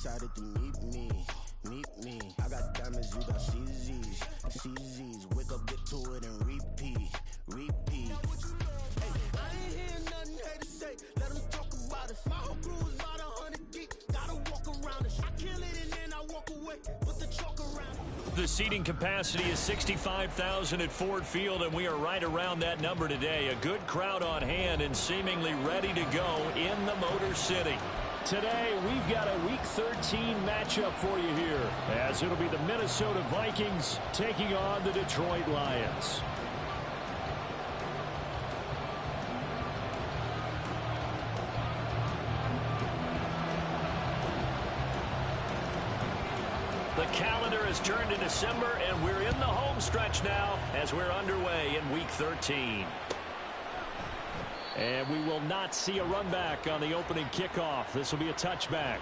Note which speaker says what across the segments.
Speaker 1: decided to meet me. I got diamonds, you got CZs. Wake up, get to it, and repeat. Hey, I ain't hearing nothing haters say. Let them talk about us. My whole crew is about 100 deep. Gotta walk around us. I kill it and then I walk away. Put the chalk around it.
Speaker 2: The seating capacity is 65,000 at Ford Field, and we are right around that number today. A good crowd on hand and seemingly ready to go in the Motor City. Today, we've got a Week 13 matchup for you here, as it'll be the Minnesota Vikings taking on the Detroit Lions. The calendar has turned to December, and we're in the home stretch now as we're underway in Week 13. And we will not see a run back on the opening kickoff. This will be a touchback.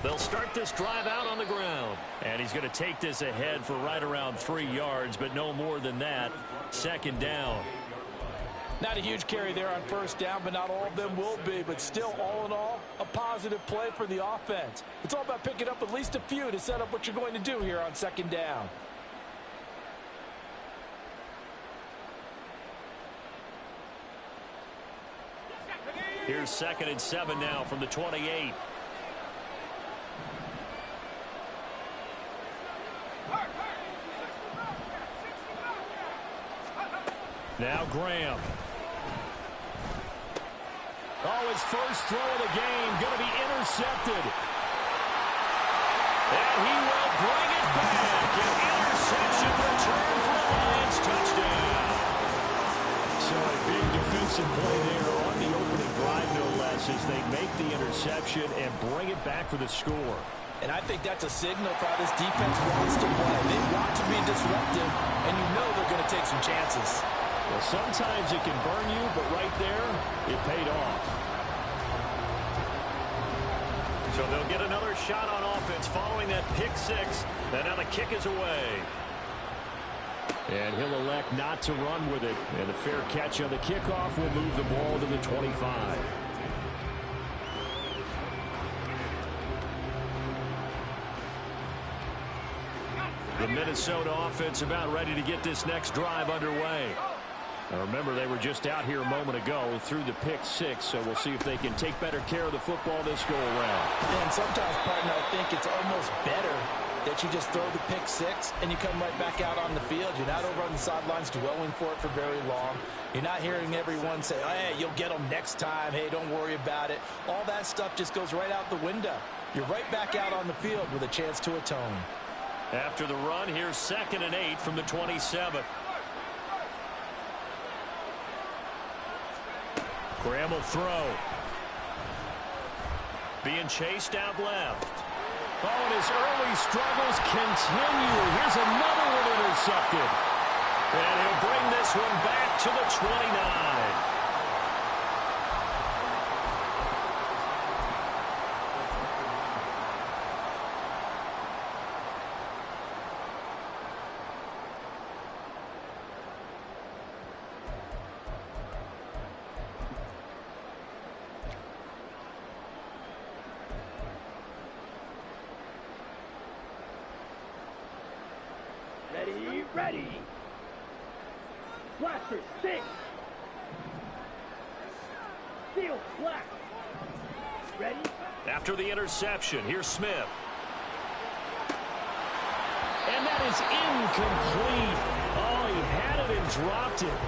Speaker 2: They'll start this drive out on the ground. And he's going to take this ahead for right around 3 yards, but no more than that. Second down.
Speaker 3: Not a huge carry there on first down, but not all of them will be. But still, all in all, a positive play for the offense. It's all about picking up at least a few to set up what you're going to do here on second down.
Speaker 2: Here's 2nd and 7 now from the 28. Now Graham. Oh, his first throw of the game going to be intercepted. And he will bring it back. An interception return for the Lions. Touchdown. So a big defensive play there on the opening drive, no less, as they make the interception and bring it back for the score.
Speaker 3: And I think that's a signal for how this defense wants to play. They want to be disruptive, and you know they're going to take some chances.
Speaker 2: Well, sometimes it can burn you, but right there, it paid off. So they'll get another shot on offense following that pick six. And now the kick is away. And he'll elect not to run with it. And a fair catch on the kickoff will move the ball to the 25. The Minnesota offense about ready to get this next drive underway. Now remember, they were just out here a moment ago through the pick six, so we'll see if they can take better care of the football this go-around.
Speaker 3: And sometimes, partner, I think it's almost better that you just throw the pick six and you come right back out on the field. You're not over on the sidelines dwelling for it for very long. You're not hearing everyone say, oh, hey, you'll get them next time. Hey, don't worry about it. All that stuff just goes right out the window. You're right back out on the field with a chance to atone.
Speaker 2: After the run, here's 2nd and 8 from the 27. Graham will throw. Being chased out left. Oh, and his early struggles continue. Here's another one intercepted. And he'll bring this one back to the 29.
Speaker 4: Ready. Blaster 6. Steel black. Ready.
Speaker 2: After the interception, here's Smith. And that is incomplete. Oh, he had it and dropped it.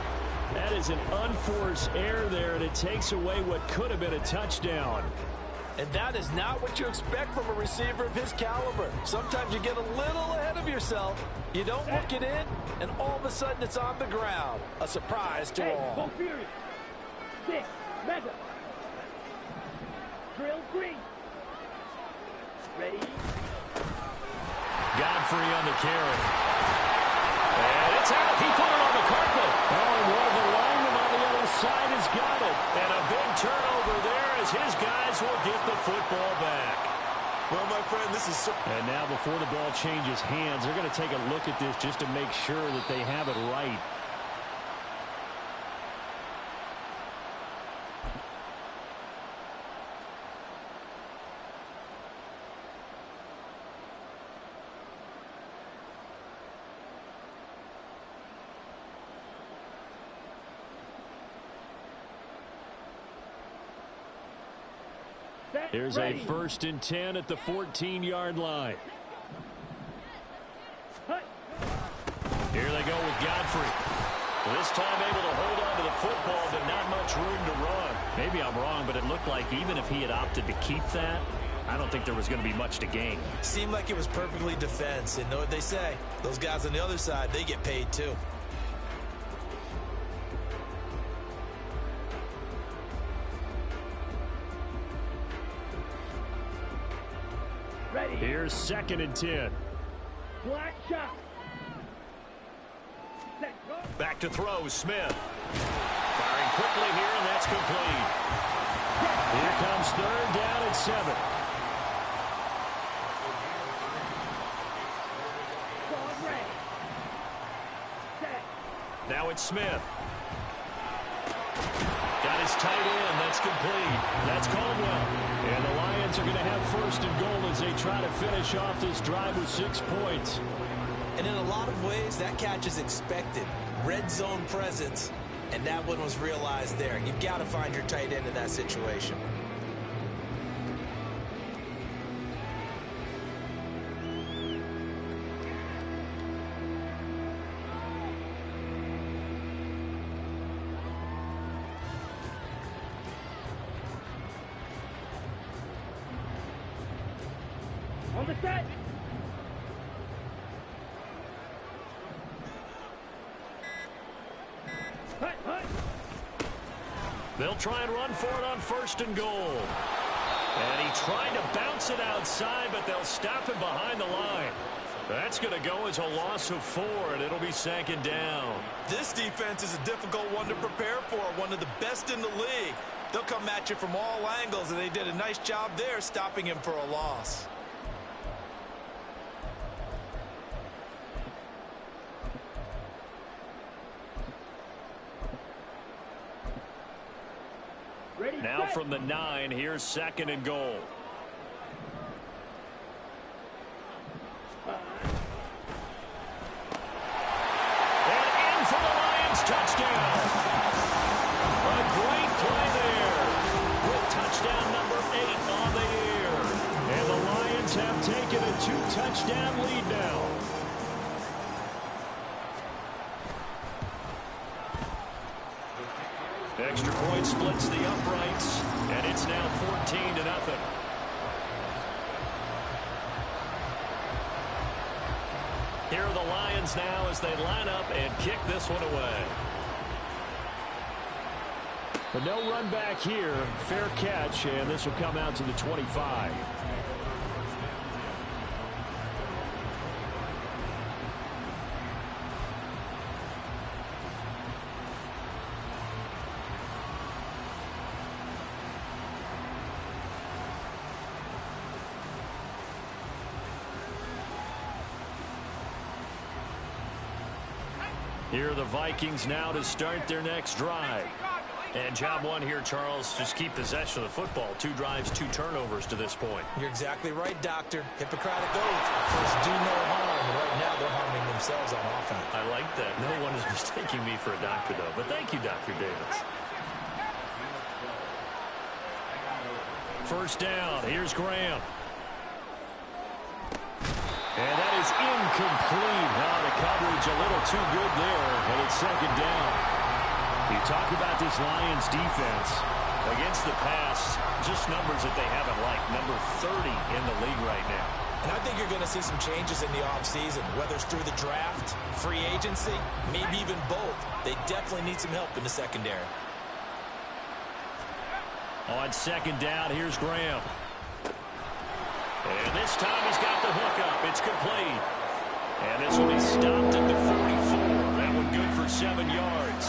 Speaker 2: That is an unforced error there, and it takes away what could have been a touchdown.
Speaker 3: And that is not what you expect from a receiver of his caliber. Sometimes you get a little ahead of yourself. You don't look it in, and all of a sudden it's on the ground. A surprise to all.
Speaker 4: Go period. 6, mega. Drill green. Ready?
Speaker 2: Godfrey on the carry. And it's out. He put it on the carpet. Oh, and one of the linemen on the other side has got it. And a big turnover there as his guys will get the football back.
Speaker 5: Well, my friend, this is...
Speaker 2: And now before the ball changes hands, they're going to take a look at this just to make sure that they have it right. Here's a 1st and 10 at the 14-yard line. Here they go with Godfrey. This time able to hold on to the football, but not much room to run. Maybe I'm wrong, but it looked like even if he had opted to keep that, I don't think there was going to be much to gain.
Speaker 3: Seemed like it was perfectly defense. And know what they say? Those guys on the other side, they get paid too.
Speaker 4: Ready.
Speaker 2: Here's 2nd and 10.
Speaker 4: Black shot. Set, go.
Speaker 2: Back to throw, Smith. Firing quickly here, and that's complete. Here comes 3rd down and 7.
Speaker 4: Dog ready. Set.
Speaker 2: Now it's Smith. Got his tight end. That's complete. That's Caldwell. And the Lions are going to have 1st and goal as they try to finish off this drive with 6 points.
Speaker 3: And in a lot of ways, that catch is expected. Red zone presence, and that one was realized there. You've got to find your tight end in that situation.
Speaker 4: On the set. Hut, hut.
Speaker 2: They'll try and run for it on 1st and goal. And he tried to bounce it outside, but they'll stop him behind the line. That's going to go as a loss of 4, and it'll be 2nd down.
Speaker 3: This defense is a difficult one to prepare for, one of the best in the league. They'll come at you from all angles, and they did a nice job there stopping him for a loss.
Speaker 4: Ready,
Speaker 2: Now
Speaker 4: set.
Speaker 2: from the 9, here's 2nd and goal. And in for the Lions, touchdown. A great play there with touchdown number 8 on the air. And the Lions have taken a 2-touchdown lead now. Extra point splits the uprights, and it's now 14-0. Here are the Lions now as they line up and kick this one away. But no run back here. Fair catch, and this will come out to the 25. Here are the Vikings now to start their next drive. And job one here, Charles, just keep possession of the football. 2 drives, 2 turnovers to this point.
Speaker 3: You're exactly right, Doctor. Hippocratic oath. First, do no harm. And right now, they're harming themselves on offense.
Speaker 2: I like that. No one is mistaking me for a doctor, though. But thank you, Dr. Davis. 1st down. Here's Graham. And that is incomplete. Oh, the coverage a little too good there, and it's 2nd down. You talk about this Lions defense. Against the pass, just numbers that they haven't liked. Number 30 in the league right now.
Speaker 3: And I think you're going to see some changes in the offseason, whether it's through the draft, free agency, maybe even both. They definitely need some help in the secondary.
Speaker 2: On second down, here's Graham. And this time he's got the hook up. It's complete. And this will be stopped at the 44. That one good for 7 yards.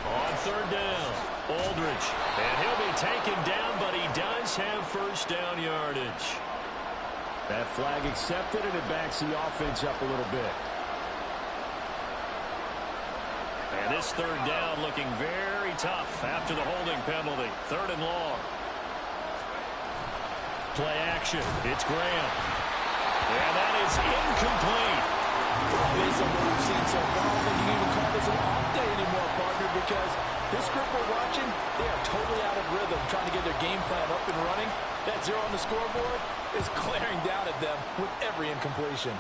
Speaker 2: On third down, Aldridge. And he'll be taken down, but he does have first down yardage.
Speaker 6: That flag accepted, and it backs the offense up a little bit.
Speaker 2: And this third down looking very tough after the holding penalty. Third and long. Play action. It's Graham. And that is incomplete.
Speaker 3: Based on what we've seen so far, I don't think you can even call this an off day anymore, partner, because this group we're watching, they are totally out of rhythm, trying to get their game plan up and running. That 0 on the scoreboard is glaring down at them with every incompletion.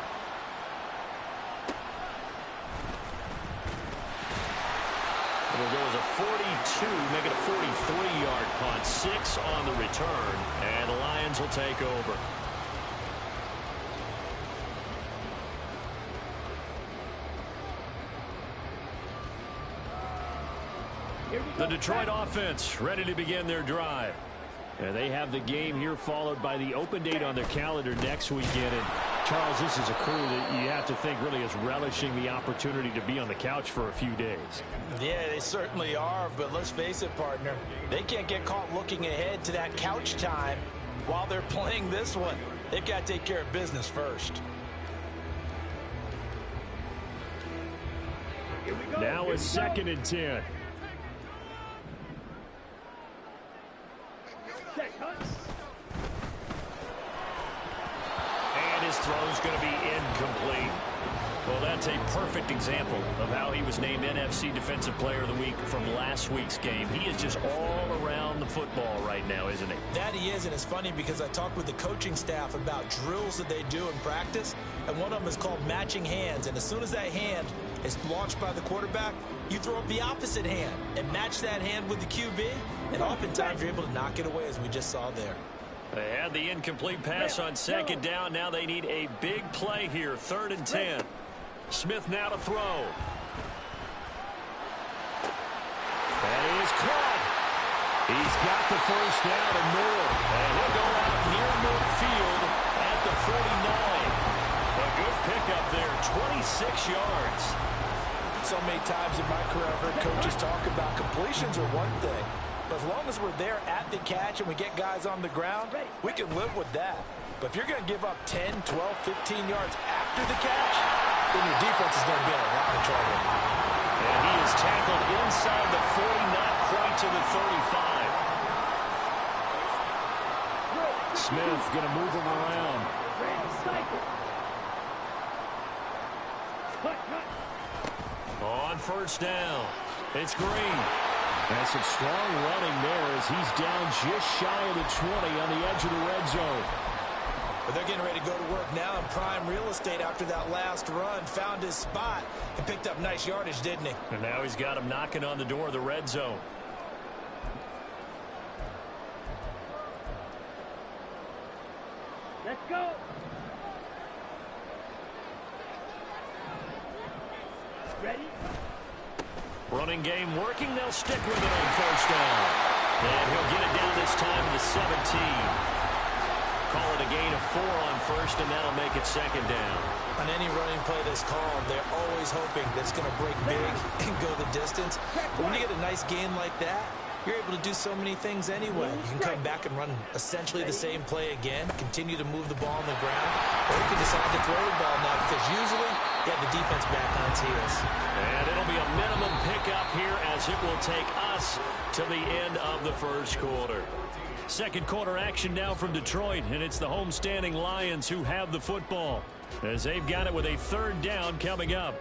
Speaker 2: It'll go as a 42, make it a 43-yard punt. 6 on the return, and the Lions will take over. The Detroit offense ready to begin their drive.
Speaker 6: And they have the game here followed by the open date on their calendar next weekend. And Charles, this is a crew that you have to think really is relishing the opportunity to be on the couch for a few days.
Speaker 3: Yeah, they certainly are, but let's face it, partner. They can't get caught looking ahead to that couch time while they're playing this one. They've got to take care of business first.
Speaker 6: Now it's 2nd and 10.
Speaker 2: And his throw's going to be incomplete. Well, that's a perfect example of how he was named NFC Defensive Player of the Week from last week's game. He is just all around the football right now, isn't he?
Speaker 3: That he is, and it's funny because I talked with the coaching staff about drills that they do in practice, and one of them is called matching hands. And as soon as that hand is launched by the quarterback, you throw up the opposite hand and match that hand with the QB, and oftentimes you're able to knock it away, as we just saw there.
Speaker 2: They had the incomplete pass on second down. Now they need a big play here. 3rd and 10. Smith now to throw.
Speaker 6: That is caught. He's got the first down and more.
Speaker 2: And he'll go out near midfield at the 49. A good pickup there, 26 yards.
Speaker 3: So many times in my career, I've heard coaches talk about completions are one thing, but as long as we're there at the catch and we get guys on the ground, we can live with that. But if you're going to give up 10, 12, 15 yards after the catch, then your defense is going to be in a lot of trouble.
Speaker 2: And he is tackled inside the 40, not quite to the 35.
Speaker 6: Smith going to move him around.
Speaker 2: On first down, it's Green.
Speaker 6: And some strong running there as he's down just shy of the 20 on the edge of the red zone.
Speaker 3: But they're getting ready to go to work now in prime real estate after that last run. Found his spot and picked up nice yardage, didn't he?
Speaker 2: And now he's got him knocking on the door of the red zone.
Speaker 4: Let's go. Ready?
Speaker 2: Running game working. They'll stick with it on first down. And he'll get it down this time to the 17. Call it a gain of 4 on first, and that'll make it 2nd down.
Speaker 3: On any running play that's called, they're always hoping that it's going to break big and go the distance. But when you get a nice gain like that, you're able to do so many things anyway. You can come back and run essentially the same play again, continue to move the ball on the ground, or you can decide to throw the ball now because usually you have the defense back on its heels.
Speaker 2: And it'll be a minimum pickup here as it will take us to the end of the first quarter. Second quarter action now from Detroit, and it's the homestanding Lions who have the football as they've got it with a 3rd down coming up.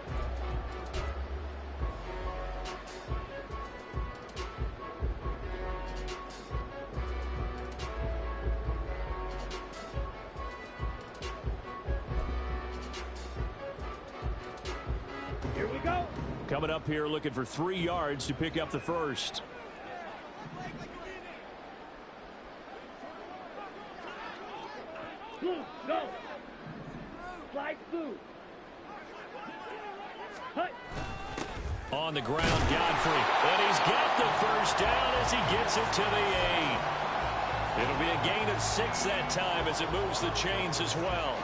Speaker 4: Here we go.
Speaker 2: coming up here looking for 3 yards to pick up the first.
Speaker 4: Blue, go. Slide blue. Hut.
Speaker 2: On the ground, Godfrey. And he's got the first down as he gets it to the 8. It'll be a gain of 6 that time as it moves the chains as well.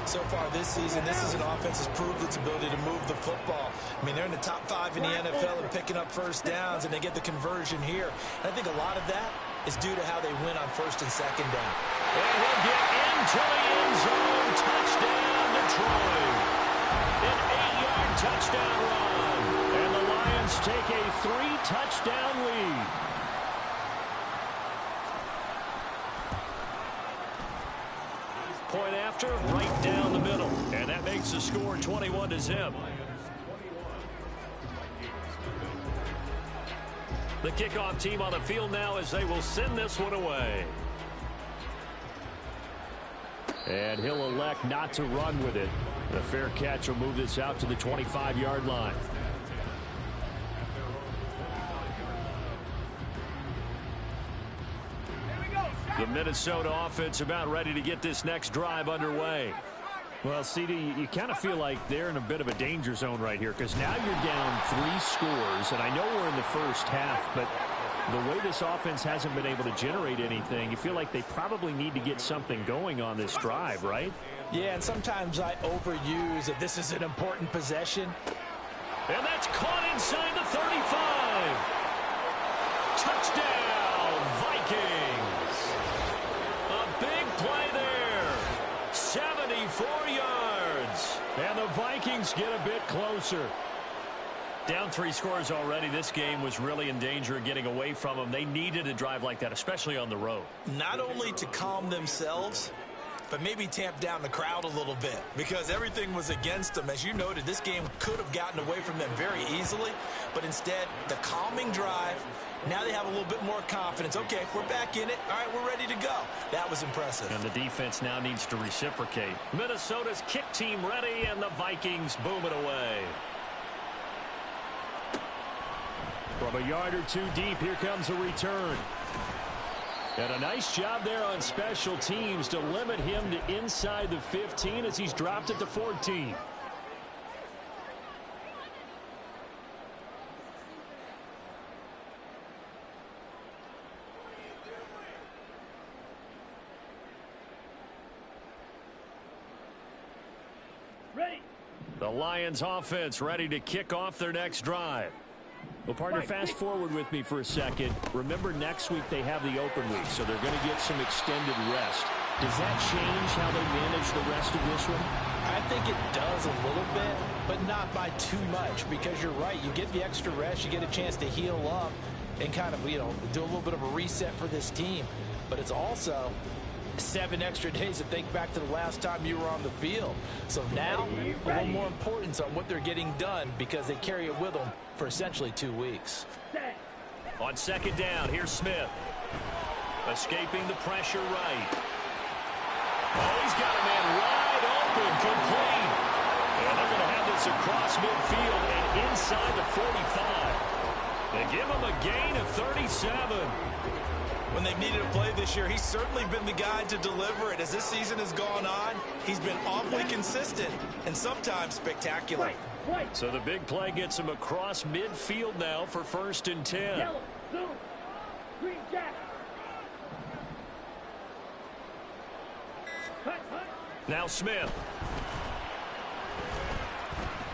Speaker 3: So far this season, this is an offense that's proved its ability to move the football. I mean, they're in the top 5 in the NFL and picking up first downs, and they get the conversion here. And I think a lot of that is due to how they win on first and second down.
Speaker 2: And he'll get into the end zone. Touchdown, Detroit. An 8-yard touchdown run. And the Lions take a 3-touchdown lead. Point after, right down the middle. And that makes the score 21-0. The kickoff team on the field now as they will send this one away. And he'll elect not to run with it. The fair catch will move this out to the 25-yard line. The Minnesota offense about ready to get this next drive underway. Well, CD, you kind of feel like they're in a bit of a danger zone right here because now you're down 3 scores, and I know we're in the first half, but the way this offense hasn't been able to generate anything, you feel like they probably need to get something going on this drive, right?
Speaker 3: Yeah, and sometimes I overuse that this is an important possession.
Speaker 2: And that's caught inside the 35. Touchdown, Vikings. A big play there. 74 yards. And the Vikings get a bit closer. Down 3 scores already. This game was really in danger of getting away from them. They needed a drive like that, especially on the road.
Speaker 3: Not only to calm themselves, but maybe tamp down the crowd a little bit because everything was against them. As you noted, this game could have gotten away from them very easily, but instead, the calming drive, now they have a little bit more confidence. Okay, we're back in it. All right, we're ready to go. That was impressive.
Speaker 2: And the defense now needs to reciprocate. Minnesota's kick team ready, and the Vikings boom it away. From a yard or 2 deep, here comes a return. And a nice job there on special teams to limit him to inside the 15 as he's dropped at the 14.
Speaker 4: Ready.
Speaker 2: The Lions offense ready to kick off their next drive. Well, partner, fast forward with me for a second. Remember, next week they have the open week, so they're going to get some extended rest. Does that change how they manage the rest of this one?
Speaker 3: I think it does a little bit, but not by too much because you're right. You get the extra rest. You get a chance to heal up and kind of, do a little bit of a reset for this team. But it's also 7 extra days to think back to the last time you were on the field. So now, a little more importance on what they're getting done because they carry it with them for essentially 2 weeks.
Speaker 2: On second down, here's Smith. Escaping the pressure right. Oh, he's got a man wide open, complete. And they're going to have this across midfield and inside the 45. They give him a gain of 37.
Speaker 3: When they've needed a play this year, he's certainly been the guy to deliver it. As this season has gone on, he's been awfully consistent and sometimes spectacular.
Speaker 2: So the big play gets him across midfield now for 1st and 10.
Speaker 4: Yellow, blue, green jack.
Speaker 2: Now Smith.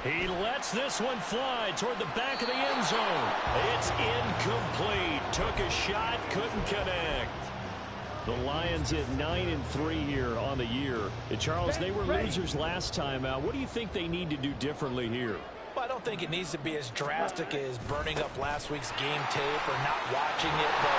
Speaker 2: He lets this one fly toward the back of the end zone. It's incomplete. Took a shot, couldn't connect. The Lions at 9-3 here on the year. And Charles, they were losers last time out. What do you think they need to do differently here?
Speaker 3: Well, I don't think it needs to be as drastic as burning up last week's game tape or not watching it, but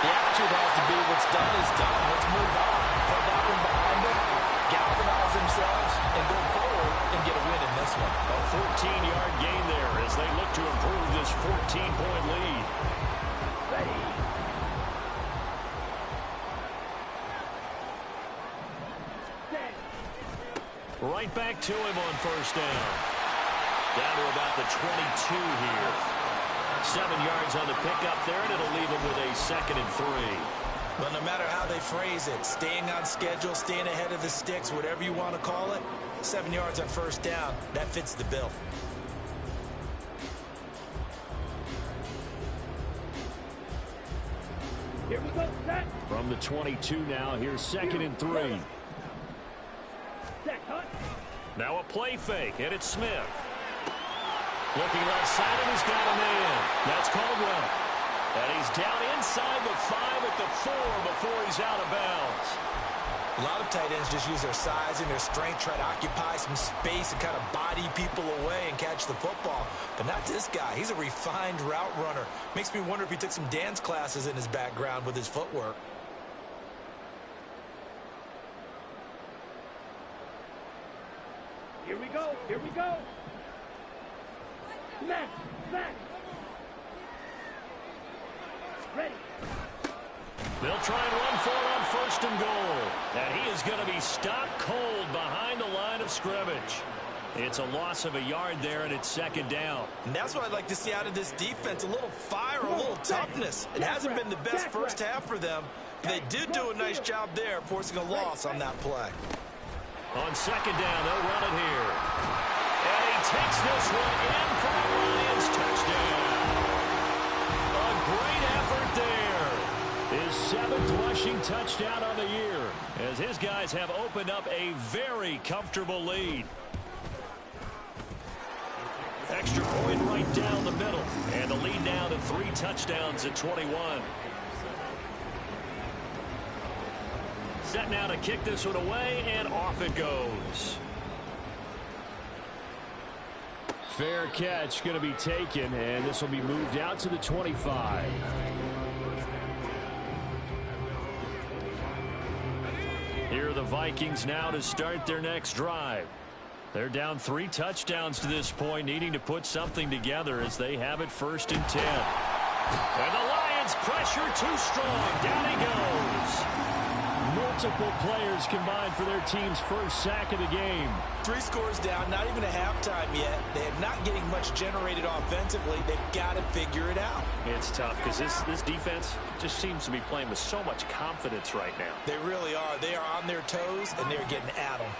Speaker 3: the attitude has to be what's done is done. Let's move on. Put that one behind them, galvanize themselves, and go forward and get a win in this one.
Speaker 2: A 14-yard gain there as they look to improve this 14-point lead.
Speaker 4: Ready.
Speaker 2: Right back to him on 1st down. Down to about the 22 here. 7 yards on the pickup there, and it'll leave him with a 2nd and 3.
Speaker 3: Well, no matter how they phrase it, staying on schedule, staying ahead of the sticks, whatever you want to call it, 7 yards on first down, that fits the bill.
Speaker 4: Here we go, set.
Speaker 6: From the 22 now, here's 2nd and 3.
Speaker 4: Set, cut.
Speaker 2: Now a play fake, and it's Smith. Looking left side, and he's got a man. That's Caldwell. And he's down inside the 5 at the 4 before he's out of bounds.
Speaker 3: A lot of tight ends just use their size and their strength, try to occupy some space and kind of body people away and catch the football. But not this guy. He's a refined route runner. Makes me wonder if he took some dance classes in his background with his footwork.
Speaker 4: Here we go, here we go. Smash, smash. Ready.
Speaker 2: They'll try and run for it on 1st and goal. And he is going to be stopped cold behind the line of scrimmage. It's a loss of a yard there, and it's 2nd down.
Speaker 3: And that's what I'd like to see out of this defense, a little fire, a little toughness. It hasn't been the best first half for them, but they did do a nice job there, forcing a loss on that play.
Speaker 2: On 2nd down, they'll run it here. And he takes this one in for the Lions touchdown. A great effort there. His 7th rushing touchdown on the year, as his guys have opened up a very comfortable lead. Extra point right down the middle, and the lead now to 3 touchdowns at 21. Set now to kick this one away, and off it goes.
Speaker 6: Fair catch going to be taken, and this will be moved out to the 25.
Speaker 2: Here are the Vikings now to start their next drive. They're down 3 touchdowns to this point, needing to put something together as they have it 1st and 10. And the Lions pressure too strong. Down he goes.
Speaker 6: Multiple players combined for their team's first sack of the game.
Speaker 3: 3 scores down, not even a halftime yet. They are not getting much generated offensively. They've got to figure it out.
Speaker 2: It's tough because this defense just seems to be playing with so much confidence right now.
Speaker 3: They really are. They are on their toes, and they're getting at them.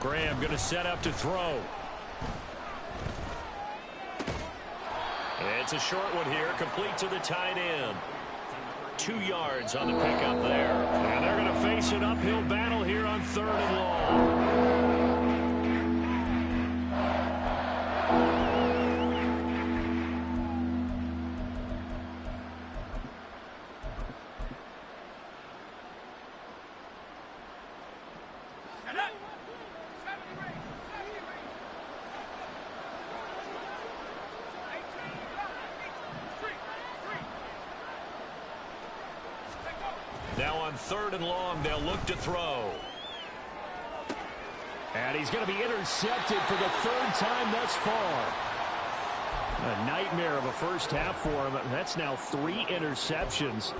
Speaker 2: Graham going to set up to throw. It's a short one here, complete to the tight end. 2 yards on the pickup there. And they're going to face an uphill battle here on 3rd and long. Now on 3rd and long, they'll look to throw.
Speaker 6: And he's going to be intercepted for the 3rd time thus far. A nightmare of a first half for him. That's now 3 interceptions.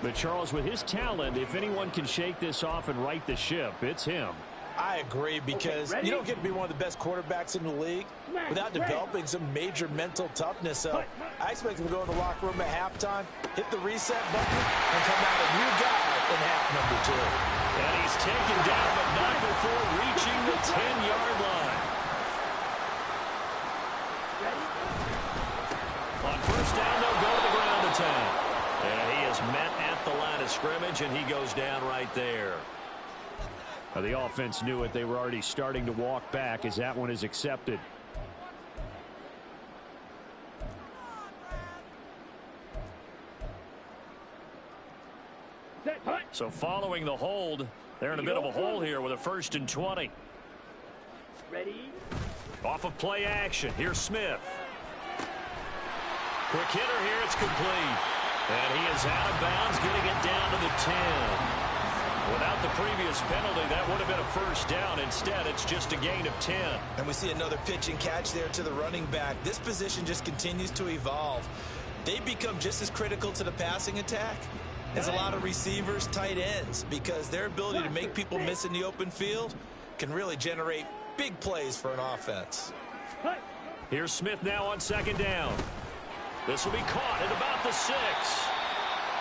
Speaker 6: But Charles, with his talent, if anyone can shake this off and right the ship, it's him.
Speaker 3: I agree, because you don't get to be one of the best quarterbacks in the league without developing some major mental toughness. So I expect him to go in the locker room at halftime, hit the reset button, and come out a new guy in half number 2.
Speaker 2: And he's taken down, but not before reaching the 10-yard line. On 1st down, they'll go to the ground attack. And he is met at the line of scrimmage, and he goes down right there.
Speaker 6: The offense knew it. They were already starting to walk back as that one is accepted.
Speaker 2: So following the hold, they're in a bit of a hole here with a 1st and 20.
Speaker 4: Ready?
Speaker 2: Off of play action. Here's Smith. Quick hitter here. It's complete. And he is out of bounds, getting it down to the 10. Without the previous penalty, that would have been a 1st down. Instead, it's just a gain of 10.
Speaker 3: And we see another pitch and catch there to the running back. This position just continues to evolve. They become just as critical to the passing attack is a lot of receivers, tight ends, because their ability to make people miss in the open field can really generate big plays for an offense.
Speaker 2: Here's Smith now on second down. This will be caught at about the 6.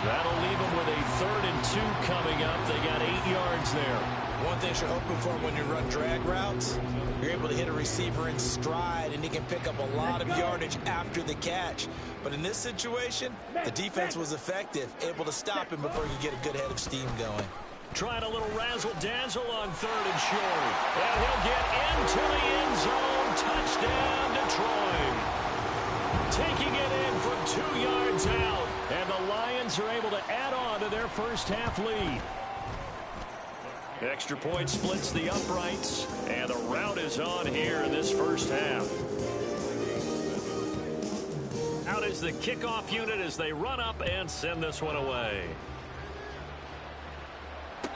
Speaker 2: That'll leave them with a 3rd and 2 coming up. They got 8 yards there.
Speaker 3: One thing you're hoping for when you run drag routes, you're able to hit a receiver in stride, and he can pick up a lot of yardage after the catch. But in this situation, the defense was effective, able to stop him before you get a good head of steam going.
Speaker 2: Trying a little razzle-dazzle on 3rd and short. And he'll get into the end zone. Touchdown, Detroit. Taking it in from 2 yards out. And the Lions are able to add on to their first half lead. Extra point splits the uprights. And the rout is on here in this first half. Out is the kickoff unit as they run up and send this one away.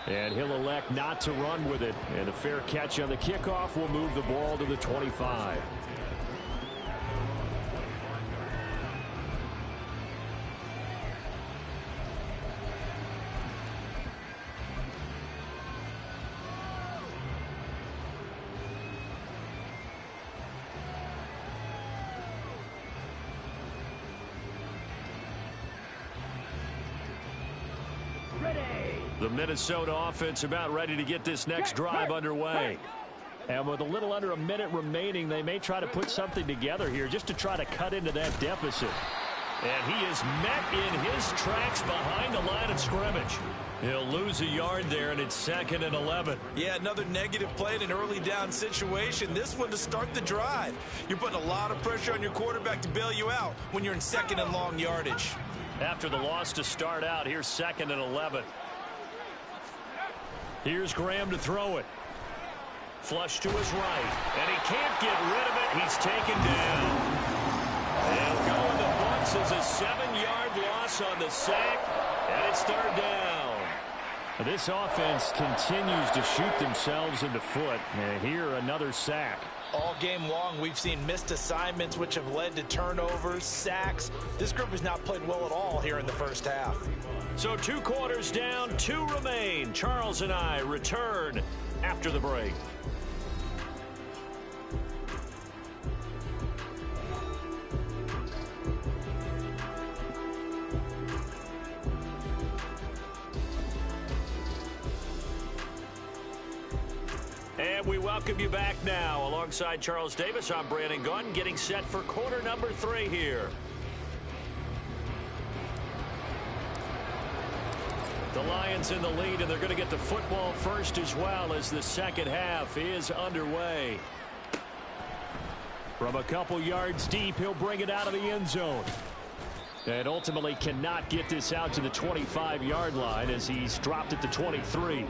Speaker 2: And he'll elect not to run with it. And a fair catch on the kickoff will move the ball to the 25. The Minnesota offense about ready to get this next drive underway. And with a little under a minute remaining, they may try to put something together here just to try to cut into that deficit. And he is met in his tracks behind the line of scrimmage. He'll lose a yard there, and it's 2nd and 11.
Speaker 3: Yeah, another negative play in an early down situation. This one to start the drive. You're putting a lot of pressure on your quarterback to bail you out when you're in 2nd and long yardage.
Speaker 2: After the loss to start out, here's 2nd and 11. Here's Graham to throw it. Flush to his right. And he can't get rid of it. He's taken down. They'll go in the books as a 7-yard loss on the sack. And it's 3rd down. This offense continues to shoot themselves in the foot. And here, another sack.
Speaker 3: All game long, we've seen missed assignments, which have led to turnovers, sacks. This group has not played well at all here in the first half.
Speaker 2: So 2 quarters down, 2 remain. Charles and I return after the break. And we welcome you back now. Alongside Charles Davis, I'm Brandon Gunn, getting set for quarter number 3 here. The Lions in the lead, and they're going to get the football first as well as the second half is underway. From a couple yards deep, he'll bring it out of the end zone. And ultimately cannot get this out to the 25-yard line as he's dropped at the 23.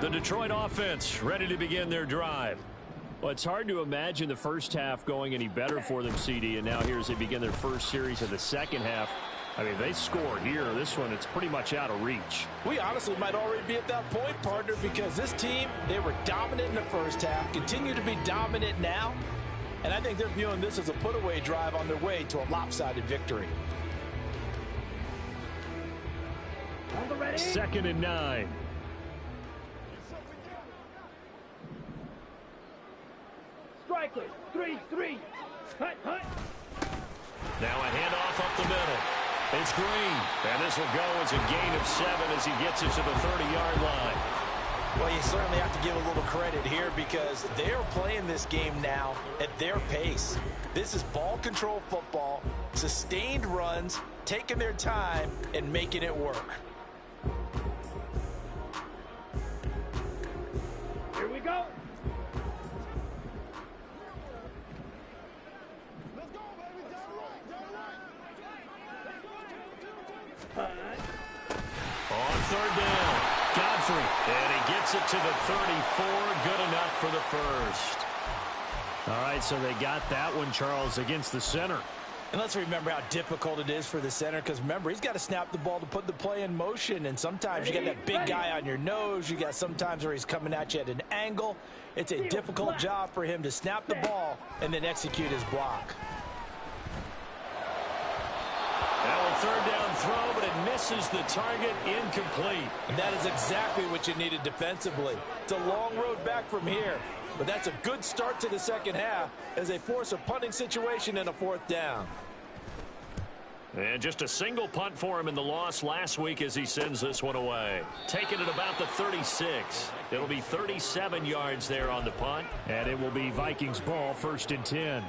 Speaker 2: The Detroit offense ready to begin their drive. Well, it's hard to imagine the first half going any better for them, CD, and now here as they begin their first series of the second half. I mean, they score here. This one, it's pretty much out of reach.
Speaker 3: We honestly might already be at that point, partner, because this team, they were dominant in the first half, continue to be dominant now, and I think they're viewing this as a put-away drive on their way to a lopsided victory.
Speaker 2: 2nd and 9.
Speaker 4: Strikers, 3-3. Hut, hut.
Speaker 2: Now a handoff up the middle. It's Green. And this will go as a gain of 7 as he gets it to the 30-yard line.
Speaker 3: Well, you certainly have to give a little credit here because they're playing this game now at their pace. This is ball control football, sustained runs, taking their time, and making it work.
Speaker 4: Here we go.
Speaker 2: On 3rd down, Godfrey, and he gets it to the 34, good enough for the first. All right, so they got that one, Charles, against the center.
Speaker 3: And let's remember how difficult it is for the center, because remember, he's got to snap the ball to put the play in motion, and sometimes you got that big guy on your nose. You got sometimes where he's coming at you at an angle. It's a difficult job for him to snap the ball and then execute his block.
Speaker 2: Now a third down throw, but it misses the target, incomplete.
Speaker 3: And that is exactly what you needed defensively. It's a long road back from here, but that's a good start to the second half as they force a punting situation in a fourth down.
Speaker 2: And just a single punt for him in the loss last week as he sends this one away. Taking it about the 36. It'll be 37 yards there on the punt.
Speaker 6: And it will be Vikings ball, 1st and 10.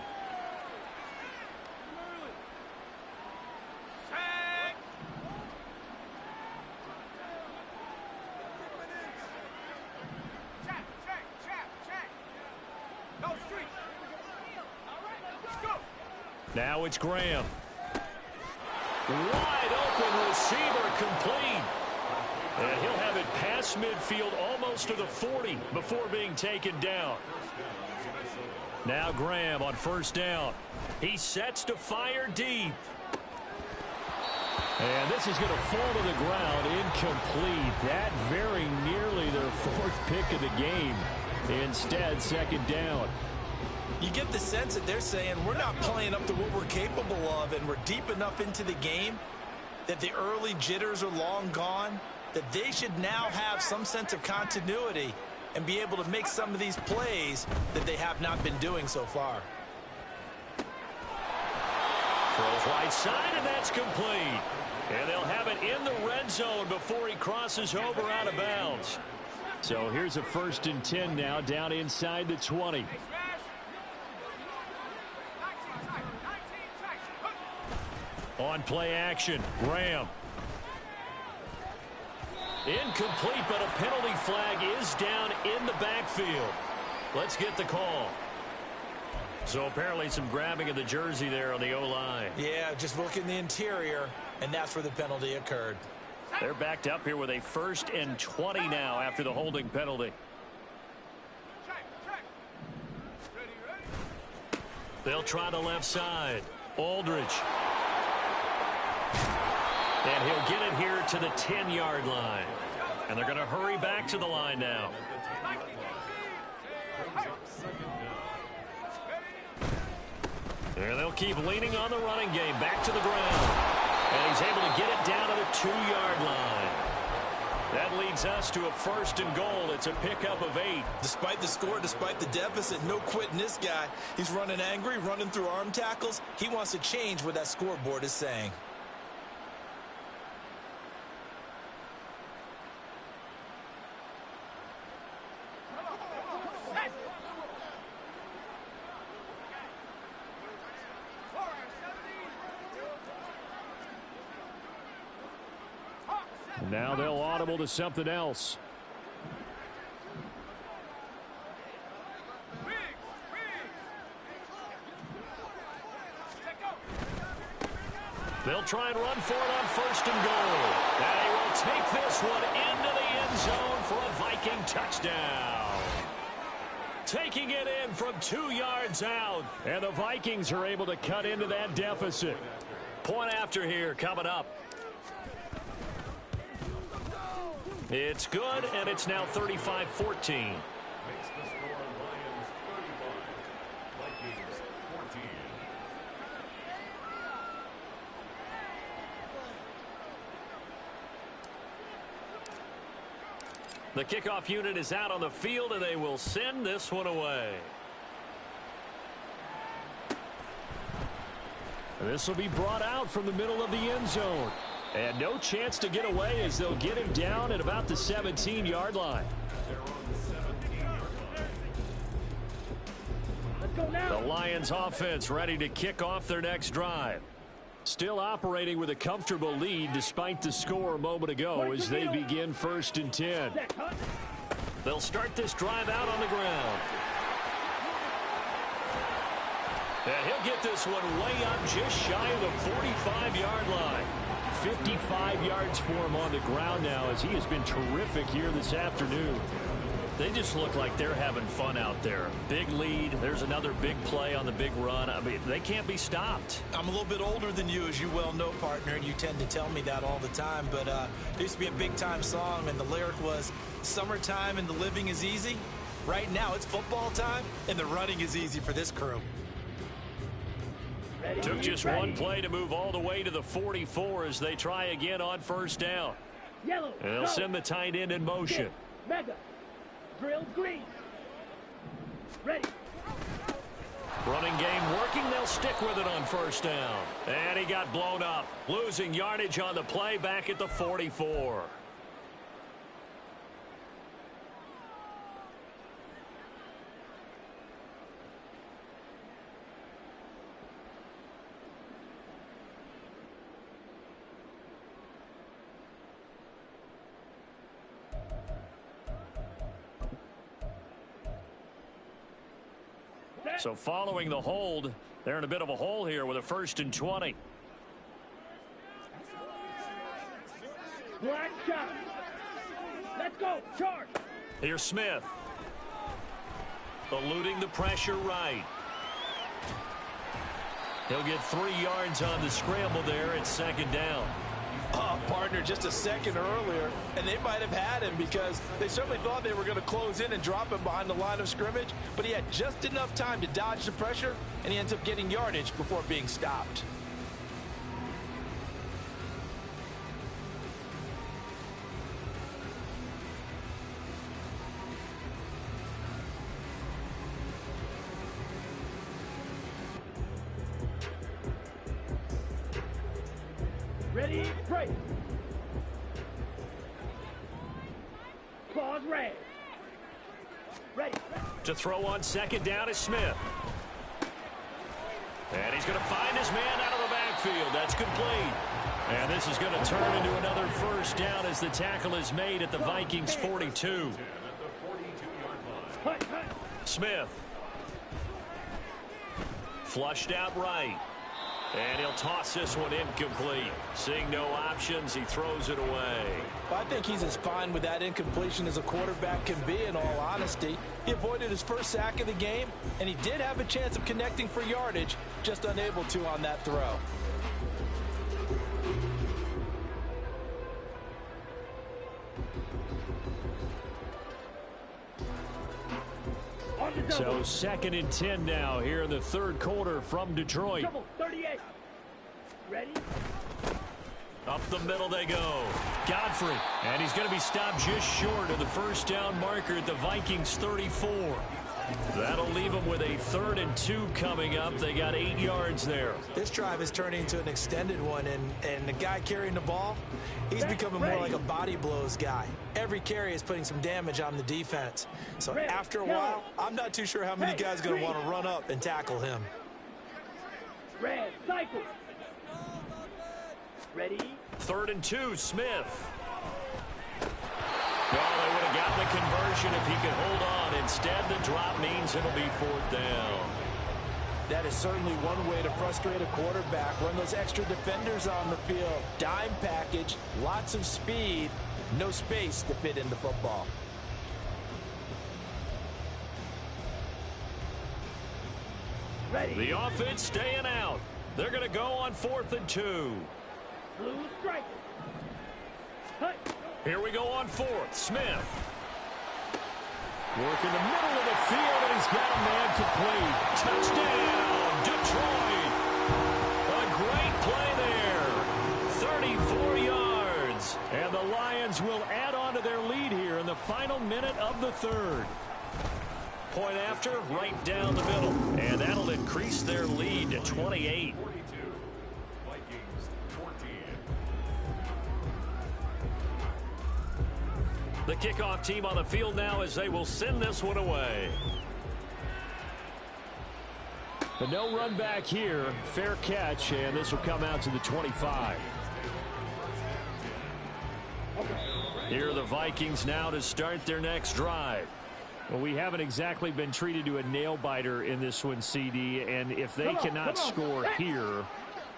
Speaker 6: Now it's Graham.
Speaker 2: Wide open receiver, complete. And he'll have it past midfield almost to the 40 before being taken down. Now Graham on 1st down. He sets to fire deep.
Speaker 6: And this is going to fall to the ground, incomplete. That very nearly their 4th pick of the game. Instead, 2nd down.
Speaker 3: You get the sense that they're saying we're not playing up to what we're capable of, and we're deep enough into the game that the early jitters are long gone, that they should now have some sense of continuity and be able to make some of these plays that they have not been doing so far.
Speaker 2: Throws right side, and that's complete. And they'll have it in the red zone before he crosses over out of bounds.
Speaker 6: So here's a 1st and 10 now, down inside the 20.
Speaker 2: On play action, Graham. Incomplete, but a penalty flag is down in the backfield. Let's get the call. So apparently some grabbing of the jersey there on the O-line.
Speaker 3: Yeah, just look in the interior, and that's where the penalty occurred.
Speaker 2: They're backed up here with a 1st and 20 now after the holding penalty. They'll try the left side. Aldridge. And he'll get it here to the 10-yard line. And they're going to hurry back to the line now. And they'll keep leaning on the running game. Back to the ground. And he's able to get it down to the 2-yard line. That leads us to a 1st and goal. It's a pickup of 8.
Speaker 3: Despite the score, despite the deficit, no quitting this guy. He's running angry, running through arm tackles. He wants to change what that scoreboard is saying.
Speaker 6: Now they'll audible to something else.
Speaker 2: They'll try and run for it on 1st and goal. And he will take this one into the end zone for a Viking touchdown. Taking it in from 2 yards out.
Speaker 6: And the Vikings are able to cut into that deficit.
Speaker 2: Point after here coming up. It's good, and it's now 35-14. The kickoff unit is out on the field, and they will send this one away.
Speaker 6: This will be brought out from the middle of the end zone. And no chance to get away as they'll get him down at about the 17-yard line.
Speaker 2: The Lions offense ready to kick off their next drive.
Speaker 6: Still operating with a comfortable lead despite the score a moment ago as they begin 1st and 10.
Speaker 2: They'll start this drive out on the ground. And he'll get this one way up just shy of the 45-yard line.
Speaker 6: 55 yards for him on the ground now as he has been terrific here this afternoon.
Speaker 2: They just look like they're having fun out there. Big lead. There's another big play on the big run. I mean, they can't be stopped.
Speaker 3: I'm a little bit older than you, as you well know, partner, and you tend to tell me that all the time. But there used to be a big-time song, and the lyric was, "Summertime and the living is easy." Right now, it's football time, and the running is easy for this crew.
Speaker 2: Took just one play to move all the way to the 44 as they try again on first down.
Speaker 4: Yellow.
Speaker 2: And they'll send the tight end in motion.
Speaker 4: Mega. Drill green. Ready.
Speaker 2: Running game working. They'll stick with it on first down. And he got blown up. Losing yardage on the play back at the 44. So following the hold, they're in a bit of a hole here with a 1st and 20.
Speaker 4: Black shot. Let's go. Charge.
Speaker 2: Here's Smith. Eluding the pressure right. He'll get 3 yards on the scramble there at 2nd down.
Speaker 3: Partner, just a second earlier, and they might have had him because they certainly thought they were going to close in and drop him behind the line of scrimmage, but he had just enough time to dodge the pressure, and he ends up getting yardage before being stopped.
Speaker 4: Ready, break. Claws red. Ready.
Speaker 2: To throw on 2nd down is Smith. And he's going to find his man out of the backfield. That's complete. And this is going to turn into another 1st down as the tackle is made at the Vikings 42. Smith. Flushed out right. And he'll toss this one incomplete. Seeing no options, he throws it away.
Speaker 3: Well, I think he's as fine with that incompletion as a quarterback can be, in all honesty. He avoided his first sack of the game, and he did have a chance of connecting for yardage, just unable to on that throw.
Speaker 2: So 2nd and 10 now here in the 3rd quarter from Detroit.
Speaker 4: Double 38. Ready?
Speaker 2: Up the middle they go. Godfrey. And he's going to be stopped just short of the 1st down marker at the Vikings 34. That'll leave them with a 3rd and 2 coming up. They got 8 yards there.
Speaker 3: This drive is turning into an extended one, and the guy carrying the ball, he's becoming more like a body blows guy. Every carry is putting some damage on the defense. So after a while, I'm not too sure how many guys are going to want to run up and tackle him.
Speaker 4: Red, cycle. Ready?
Speaker 2: 3rd and 2, Smith. Well, they would have gotten the conversion if he could hold on. Instead, the drop means it'll be 4th down.
Speaker 3: That is certainly one way to frustrate a quarterback. Run those extra defenders on the field. Dime package, lots of speed, no space to fit in the football.
Speaker 4: Ready.
Speaker 2: The offense staying out. They're going to go on 4th and 2.
Speaker 4: Blue strike. Hut.
Speaker 2: Here we go on 4th. Smith. Work in the middle of the field, and he's got a man complete. Touchdown, Detroit. A great play there. 34 yards. And the Lions will add on to their lead here in the final minute of the 3rd. Point after, right down the middle. And that'll increase their lead to 28. The kickoff team on the field now as they will send this one away.
Speaker 6: But no run back here. Fair catch, and this will come out to the 25.
Speaker 2: Here are the Vikings now to start their next drive.
Speaker 6: Well, we haven't exactly been treated to a nail-biter in this one, CD, and if they cannot score here,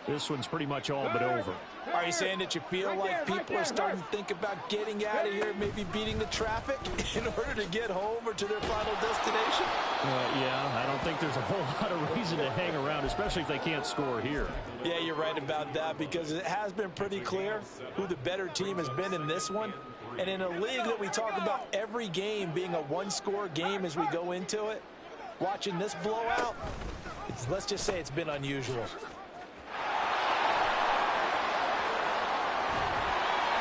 Speaker 6: This one's pretty much all but over.
Speaker 3: Are you saying that you feel like people are starting to think about getting out of here, maybe beating the traffic in order to get home or to their final destination?
Speaker 6: Yeah, I don't think there's a whole lot of reason to hang around, especially if they can't score here.
Speaker 3: Yeah, you're right about that, because it has been pretty clear who the better team has been in this one. And in a league that we talk about every game being a one-score game as we go into it, watching this blowout, let's just say it's been unusual.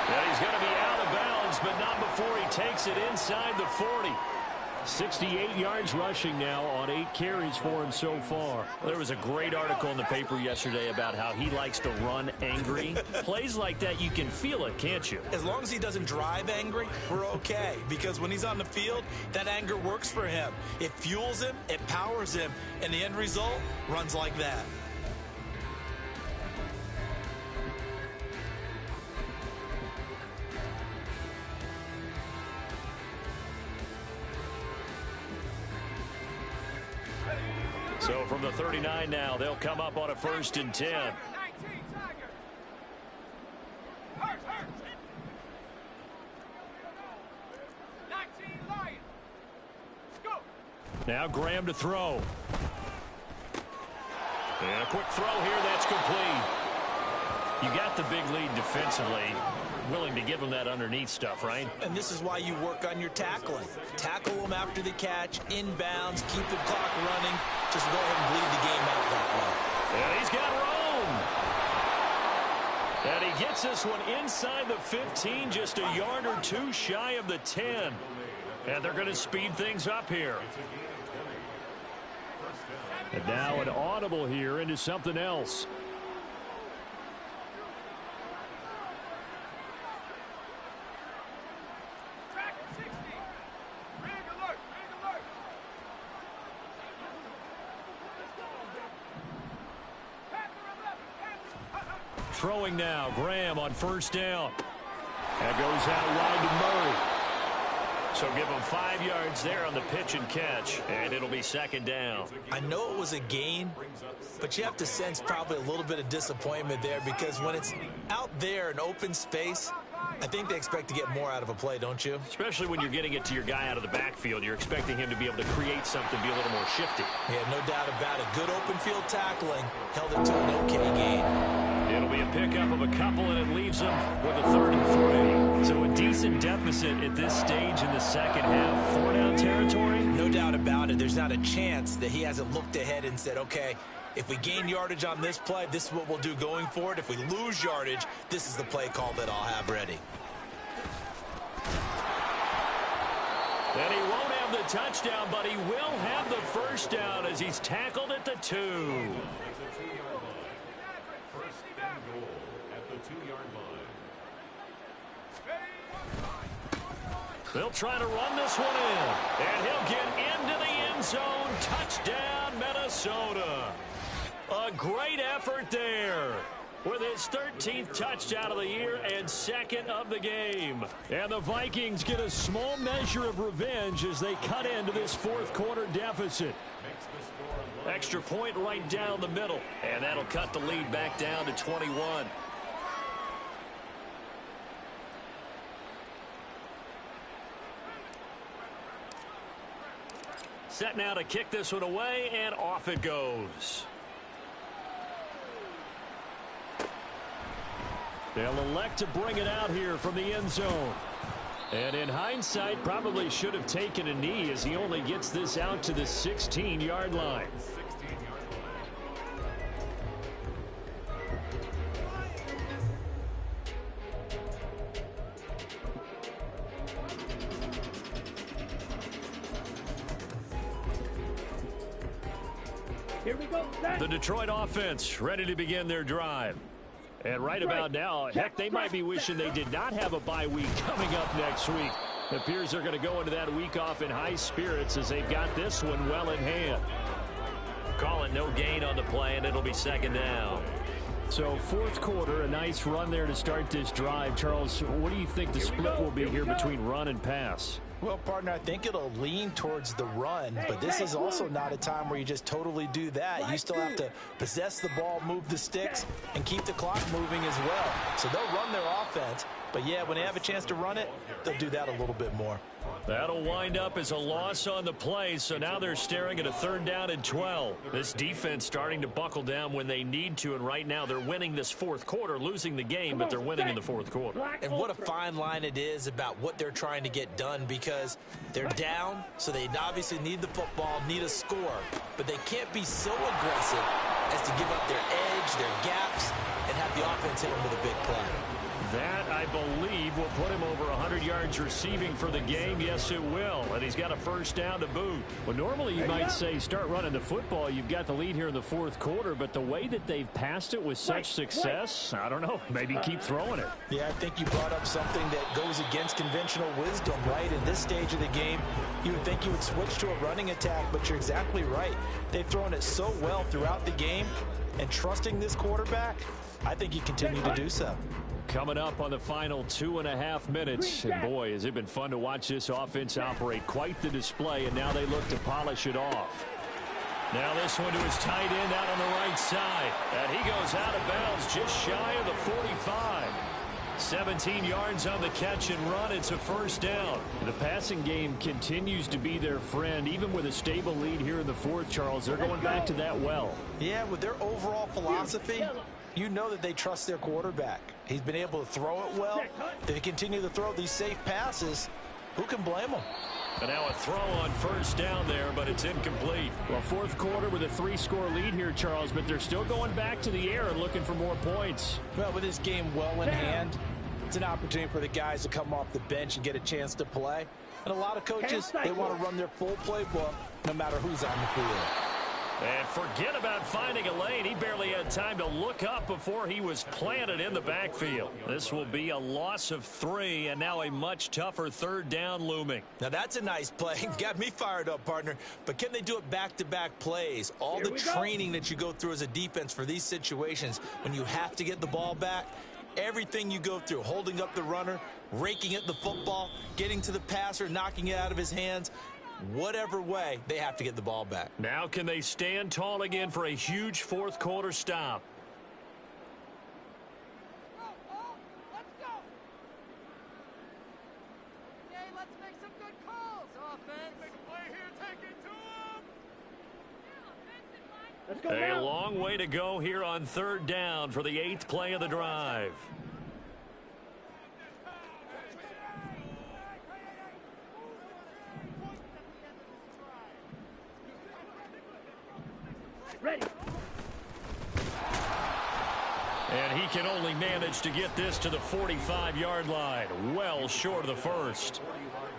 Speaker 2: Yeah, he's going to be out of bounds, but not before he takes it inside the 40.
Speaker 6: 68 yards rushing now on 8 carries for him so far.
Speaker 2: There was a great article in the paper yesterday about how he likes to run angry. Plays like that, you can feel it, can't you?
Speaker 3: As long as he doesn't drive angry, we're okay. Because when he's on the field, that anger works for him. It fuels him, it powers him, and the end result runs like that.
Speaker 2: So from the 39 now, they'll come up on a 1st and 10. Now Graham to throw. And a quick throw here, that's complete. You got the big lead defensively. Willing to give them that underneath stuff, right?
Speaker 3: And this is why you work on your tackling. Tackle them after the catch, inbounds, keep the clock running. Just go ahead and bleed the game out that way.
Speaker 2: And he's got room. And he gets this one inside the 15, just a yard or two shy of the 10. And they're going to speed things up here.
Speaker 6: And now an audible here into something else.
Speaker 2: Throwing now, Graham on 1st down. That goes out wide to Murray. So give him 5 yards there on the pitch and catch, and it'll be 2nd down.
Speaker 3: I know it was a gain, but you have to sense probably a little bit of disappointment there, because when it's out there in open space, I think they expect to get more out of a play, don't you?
Speaker 2: Especially when you're getting it to your guy out of the backfield. You're expecting him to be able to create something, be a little more shifty.
Speaker 3: Yeah, no doubt about it. Good open field tackling held it to an okay gain.
Speaker 2: It'll be a pickup of a couple, and it leaves them with a 3rd and 3. So a decent deficit at this stage in the second half. 4-down territory?
Speaker 3: No doubt about it. There's not a chance that he hasn't looked ahead and said, okay, if we gain yardage on this play, this is what we'll do going forward. If we lose yardage, this is the play call that I'll have ready.
Speaker 2: And he won't have the touchdown, but he will have the 1st down as he's tackled at the 2. They'll try to run this one in. And he'll get into the end zone. Touchdown, Minnesota. A great effort there with his 13th touchdown of the year and 2nd of the game. And the Vikings get a small measure of revenge as they cut into this 4th quarter deficit. Extra point right down the middle. And that'll cut the lead back down to 21. Set now to kick this one away, and off it goes. They'll elect to bring it out here from the end zone. And in hindsight, probably should have taken a knee as he only gets this out to the 16-yard line.
Speaker 4: Here we go.
Speaker 2: The Detroit offense ready to begin their drive. And right about now, heck, they might be wishing they did not have a bye week coming up next week. It appears they're going to go into that week off in high spirits as they've got this one well in hand. Call it no gain on the play, and it'll be 2nd down.
Speaker 6: So 4th quarter, a nice run there to start this drive. Charles, what do you think the split will be here between run and pass?
Speaker 3: Well, partner, I think it'll lean towards the run, but this is also not a time where you just totally do that. You still have to possess the ball, move the sticks, and keep the clock moving as well. So they'll run their offense, but yeah, when they have a chance to run it, they'll do that a little bit more.
Speaker 2: That'll wind up as a loss on the play, so now they're staring at a 3rd down and 12. This defense starting to buckle down when they need to, and right now they're winning this 4th quarter, losing the game, but they're winning in the 4th quarter.
Speaker 3: And what a fine line it is about what they're trying to get done, because they're down, so they obviously need the football, need a score, but they can't be so aggressive as to give up their edge, their gaps, and have the offense hit them with a big play.
Speaker 2: That, I believe, will put him over 100 yards receiving for the game. Yes, it will. And he's got a 1st down to boot.
Speaker 6: Well, normally you might say start running the football. You've got the lead here in the 4th quarter, but the way that they've passed it with such success, I don't know, maybe keep throwing it.
Speaker 3: Yeah, I think you brought up something that goes against conventional wisdom, right? In this stage of the game, you would think you would switch to a running attack, but you're exactly right. They've thrown it so well throughout the game, and trusting this quarterback, I think you continue to do so.
Speaker 2: Coming up on the final 2.5 minutes. And boy, has it been fun to watch this offense operate. Quite the display, and now they look to polish it off. Now this one to his tight end out on the right side. And he goes out of bounds just shy of the 45. 17 yards on the catch and run. It's a 1st down. The passing game continues to be their friend. Even with a stable lead here in the 4th, Charles, they're going back to that well.
Speaker 3: Yeah, with their overall philosophy, you know that they trust their quarterback. He's been able to throw it well. They continue to throw these safe passes. Who can blame them?
Speaker 2: And now a throw on 1st down there, but it's incomplete.
Speaker 6: Well, 4th quarter with a 3-score lead here, Charles, but they're still going back to the air and looking for more points.
Speaker 3: Well, with this game well in hand, it's an opportunity for the guys to come off the bench and get a chance to play. And a lot of coaches, they want to run their full playbook no matter who's on the field.
Speaker 2: And forget about finding a lane. He barely had time to look up before he was planted in the backfield. This will be a loss of 3, and now a much tougher 3rd down looming.
Speaker 3: Now that's a nice play. Got me fired up, partner. But can they do it back-to-back plays? All the training that you go through as a defense for these situations, when you have to get the ball back, everything you go through, holding up the runner, raking at the football, getting to the passer, knocking it out of his hands, whatever way, they have to get the ball back.
Speaker 2: Now can they stand tall again for a huge 4th quarter stop?
Speaker 7: Let's go. Okay, let's make some good calls. Offense. Make a play here. Take it to him.
Speaker 4: Let's go
Speaker 2: A long way to go here on 3rd down for the 8th play of the drive.
Speaker 4: Ready.
Speaker 2: And he can only manage to get this to the 45-yard line, well short of the 1st.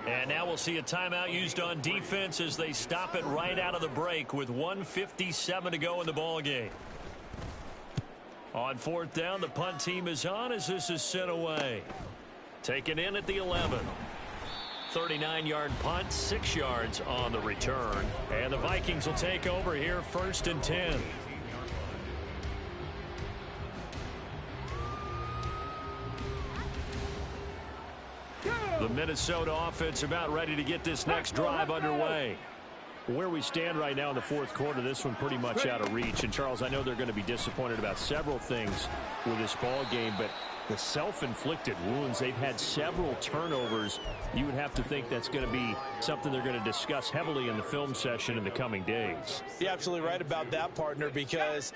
Speaker 2: And now we'll see a timeout used on defense as they stop it right out of the break with 1:57 to go in the ball game. On 4th down, the punt team is on as this is sent away. Taken in at the 11. 39-yard punt, 6 yards on the return. And the Vikings will take over here 1st and 10. The Minnesota offense about ready to get this next drive underway.
Speaker 6: Where we stand right now in the 4th quarter, this one pretty much out of reach. And, Charles, I know they're going to be disappointed about several things with this ball game, but the self-inflicted wounds, they've had several turnovers. You would have to think that's going to be something they're going to discuss heavily in the film session in the coming days.
Speaker 3: You're absolutely right about that, partner, because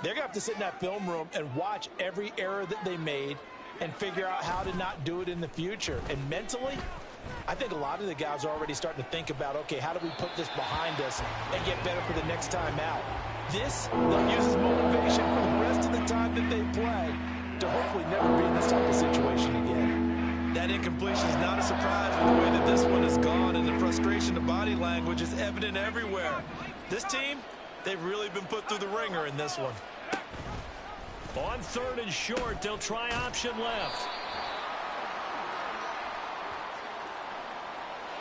Speaker 3: they're going to have to sit in that film room and watch every error that they made and figure out how to not do it in the future. And mentally, I think a lot of the guys are already starting to think about, okay, how do we put this behind us and get better for the next time out? This, they'll use as motivation for the rest of the time that they play to hopefully never be in this type of situation again. That incompletion is not a surprise with the way that this one has gone, and the frustration of body language is evident everywhere. This team, they've really been put through the ringer in this one.
Speaker 2: On 3rd and short, they'll try option left.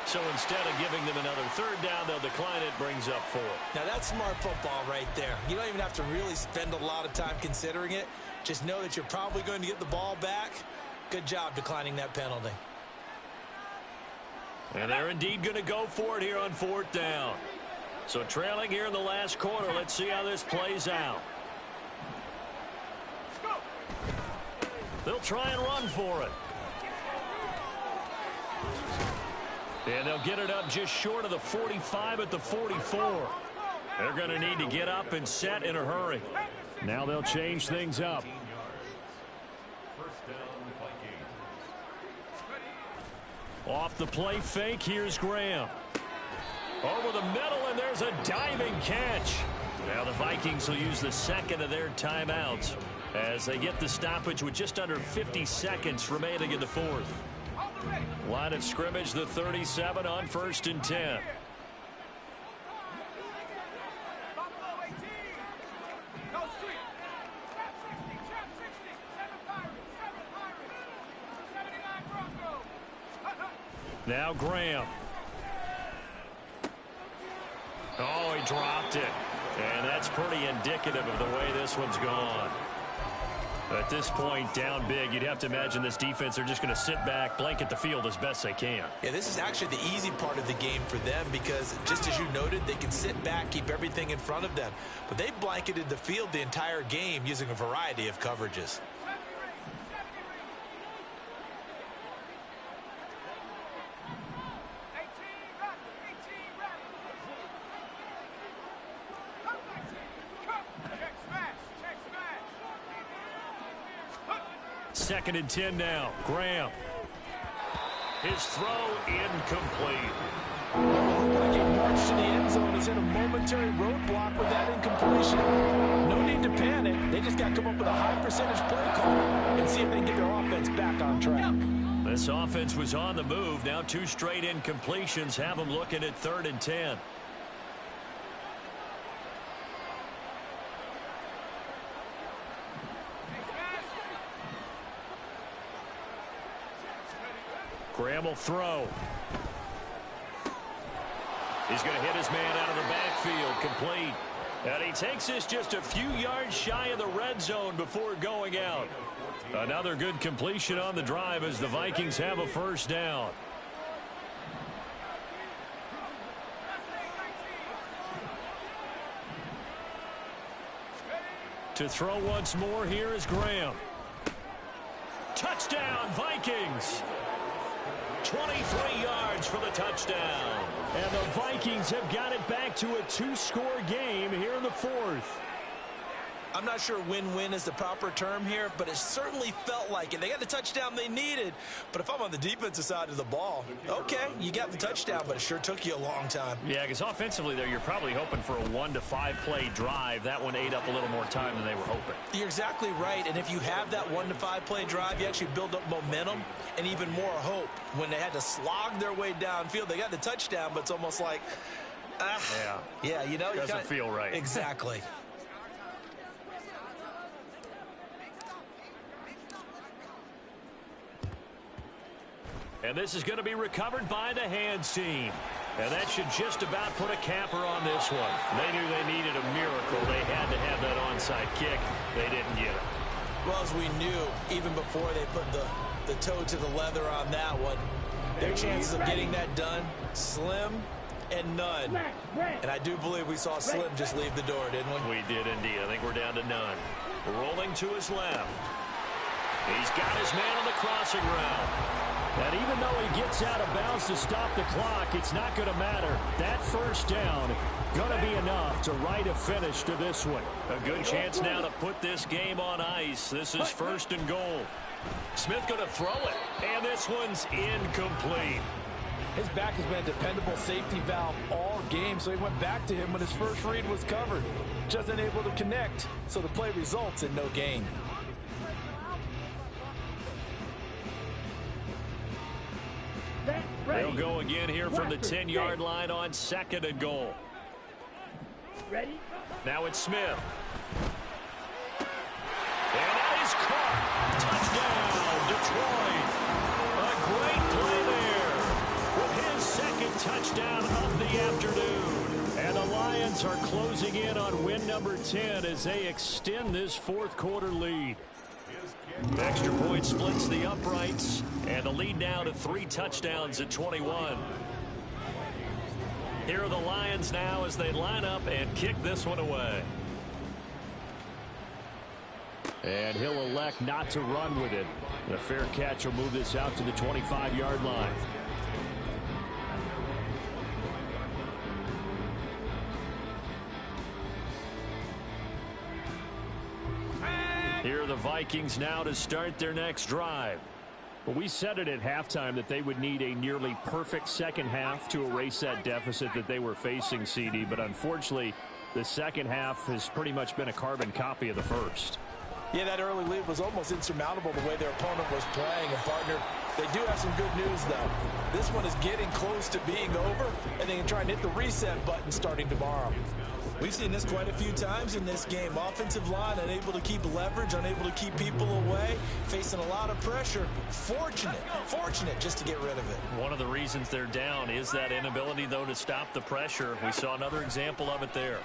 Speaker 2: So instead of giving them another 3rd down, they'll decline it, brings up 4.
Speaker 3: Now that's smart football right there. You don't even have to really spend a lot of time considering it. Just know that you're probably going to get the ball back. Good job declining that penalty.
Speaker 2: And they're indeed going to go for it here on 4th down. So trailing here in the last quarter. Let's see how this plays out. They'll try and run for it. And they'll get it up just short of the 45 at the 44. They're going to need to get up and set in a hurry.
Speaker 6: Now they'll change things up.
Speaker 2: Off the play fake, here's Graham. Over the middle, and there's a diving catch. Now the Vikings will use the second of their timeouts as they get the stoppage with just under 50 seconds remaining in the 4th. Line of scrimmage, the 37 on 1st and 10. Now Graham. Oh, he dropped it. And that's pretty indicative of the way this one's gone. At this point, down big, you'd have to imagine this defense are just going to sit back, blanket the field as best they can.
Speaker 3: Yeah, this is actually the easy part of the game for them because, just as you noted, they can sit back, keep everything in front of them. But they blanketed the field the entire game using a variety of coverages.
Speaker 2: Second and 10 now. Graham. His throw incomplete.
Speaker 3: Like he marched to the end zone, has hit a momentary roadblock with that incompletion. No need to panic. They just got to come up with a high percentage play call and see if they can get their offense back on track.
Speaker 2: This offense was on the move. Now 2 straight incompletions have them looking at 3rd and 10. Graham will throw. He's going to hit his man out of the backfield, complete. And he takes this just a few yards shy of the red zone before going out. Another good completion on the drive as the Vikings have a 1st down. To throw once more, here is Graham. Touchdown, Vikings! 23 yards for the touchdown.
Speaker 6: And the Vikings have got it back to a 2-score game here in the 4th.
Speaker 3: I'm not sure win-win is the proper term here, but it certainly felt like it. They got the touchdown they needed, but if I'm on the defensive side of the ball, okay, you got the touchdown, but it sure took you a long time.
Speaker 2: Yeah, because offensively there, you're probably hoping for a 1 to 5 play drive. That one ate up a little more time than they were hoping.
Speaker 3: You're exactly right, and if you have that 1 to 5 play drive, you actually build up momentum and even more hope. When they had to slog their way downfield, they got the touchdown, but it's almost like, yeah, you know,
Speaker 2: it doesn't feel right.
Speaker 3: Exactly.
Speaker 2: And this is going to be recovered by the hands team. And that should just about put a capper on this one. They knew they needed a miracle. They had to have that onside kick. They didn't get it.
Speaker 3: Well, as we knew, even before they put the toe to the leather on that one, their chances of getting that done, slim and none. And I do believe we saw Slim just leave the door, didn't we?
Speaker 2: We did indeed. I think we're down to none. Rolling to his left. He's got his man on the crossing route.
Speaker 6: And even though he gets out of bounds to stop the clock, it's not going to matter. That 1st down going to be enough to write a finish to this one.
Speaker 2: A good chance now to put this game on ice. This is 1st and goal. Smith going to throw it, and this one's incomplete.
Speaker 3: His back has been a dependable safety valve all game, so he went back to him when his first read was covered. Just unable to connect, so the play results in no gain.
Speaker 2: They'll go again here from the 10-yard line on 2nd and goal.
Speaker 4: Ready?
Speaker 2: Now it's Smith. And that is caught. Touchdown. A great play there with his 2nd touchdown of the afternoon. And the Lions are closing in on win number 10 as they extend this 4th quarter lead. Extra point splits the uprights, and the lead now to 3 touchdowns at 21. Here are the Lions now as they line up and kick this one away.
Speaker 6: And he'll elect not to run with it. The fair catch will move this out to the 25-yard line. Here are the Vikings now to start their next drive. Well, we said it at halftime that they would need a nearly perfect second half to erase that deficit that they were facing, CD. But unfortunately, the second half has pretty much been a carbon copy of the first.
Speaker 3: Yeah, that early lead was almost insurmountable the way their opponent was playing. And, partner, they do have some good news, though. This one is getting close to being over, and they can try and hit the reset button starting tomorrow.
Speaker 8: We've seen this quite a few times in this game. Offensive line unable to keep leverage, unable to keep people away, facing a lot of pressure. Fortunate just to get rid of it.
Speaker 2: One of the reasons they're down is that inability, though, to stop the pressure. We saw another example of it there.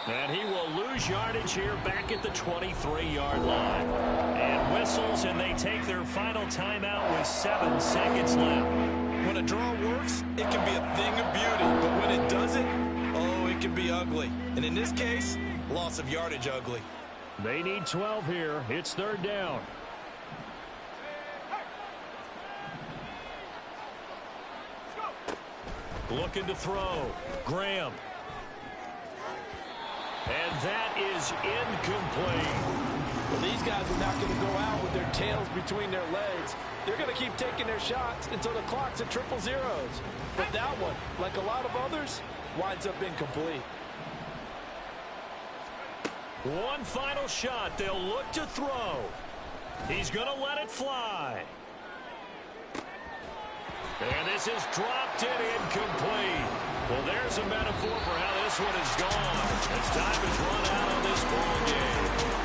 Speaker 2: And he will lose yardage here back at the 23-yard line. And whistles, and they take their final timeout with 7 seconds left.
Speaker 8: When a draw works, it can be a thing of beauty. But when it doesn't, oh, it can be ugly. And in this case, loss of yardage ugly.
Speaker 6: They need 12 here. It's third down.
Speaker 2: Looking to throw. Graham. And that is incomplete.
Speaker 3: Well, these guys are not going to go out with their tails between their legs. They're going to keep taking their shots until the clock's at triple zeros. But that one, like a lot of others, winds up incomplete.
Speaker 2: One final shot. They'll look to throw. He's going to let it fly. And this is dropped and incomplete. Well, there's a metaphor for how this one is gone. As time has run out on this ball game.